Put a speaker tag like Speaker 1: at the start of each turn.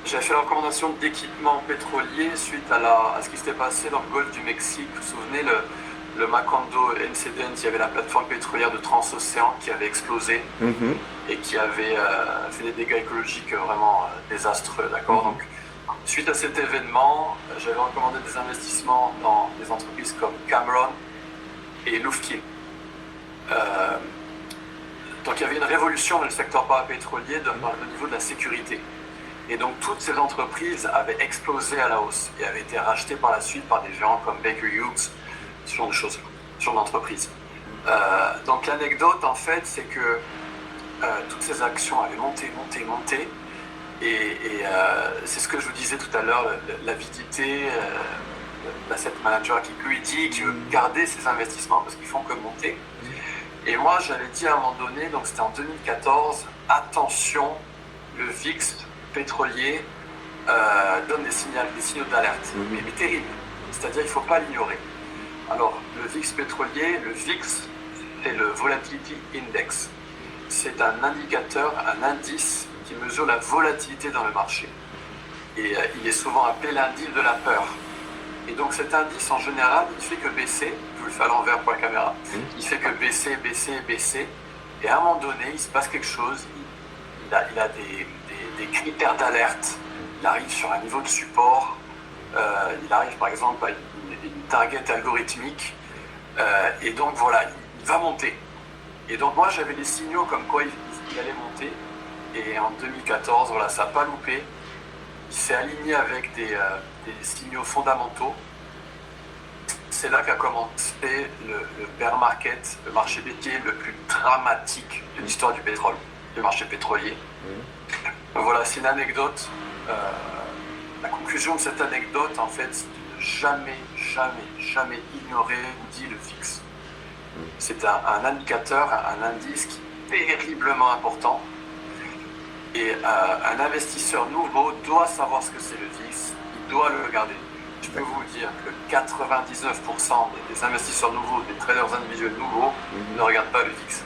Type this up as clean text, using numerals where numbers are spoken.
Speaker 1: J'avais fait la recommandation d'équipement pétrolier suite à ce qui s'était passé dans le golfe du Mexique. Vous vous souvenez, le Macondo incident, il y avait la plateforme pétrolière de Transocéan qui avait explosé
Speaker 2: Mhm.
Speaker 1: et qui avait fait des dégâts écologiques vraiment désastreux. D'accord.
Speaker 2: Mhm.
Speaker 1: Donc, suite à cet événement, j'avais recommandé des investissements dans des entreprises comme Cameron et Lufkin. Euh, donc il y avait une révolution dans le secteur parapétrolier au niveau de la sécurité. Et donc toutes ces entreprises avaient explosé à la hausse et avaient été rachetées par la suite par des géants comme Baker Hughes, ce genre de choses, ce genre d'entreprise. Donc l'anecdote en fait, c'est que toutes ces actions avaient monté. Et c'est ce que je vous disais tout à l'heure, l'avidité, l'asset manager qui lui dit qu'il veut garder ses investissements parce qu'ils font que monter. Et moi, j'avais dit à un moment donné, donc c'était en 2014, attention, le VIX pétrolier donne des signaux d'alerte, mais terribles. C'est-à-dire qu'il ne faut pas l'ignorer. Alors, le VIX pétrolier, le VIX, c'est le Volatility Index. C'est un indicateur, un indice qui mesure la volatilité dans le marché. Et il est souvent appelé l'indice de la peur. Et donc cet indice, en général, il fait que baisser. Je vous le fais à l'envers pour la caméra. Il fait que baisser. Et à un moment donné, il se passe quelque chose. Il a des critères d'alerte. Il arrive sur un niveau de support. Il arrive par exemple à une target algorithmique. Et donc voilà, il va monter. Et donc moi, j'avais des signaux comme quoi il allait monter. Et en 2014, voilà, ça n'a pas loupé. Il s'est aligné avec des signaux fondamentaux. C'est là qu'a commencé le bear market, le marché baissier le plus dramatique de l'histoire du pétrole, le marché pétrolier. Donc voilà, c'est une anecdote. La conclusion de cette anecdote, en fait, c'est de ne jamais ignorer dit le fixe. C'est un indicateur, un indice qui est terriblement important. Et un investisseur nouveau doit savoir ce que c'est le VIX, il doit le regarder. Je peux vous dire que 99% des investisseurs nouveaux, des traders individuels nouveaux ne regardent pas le VIX.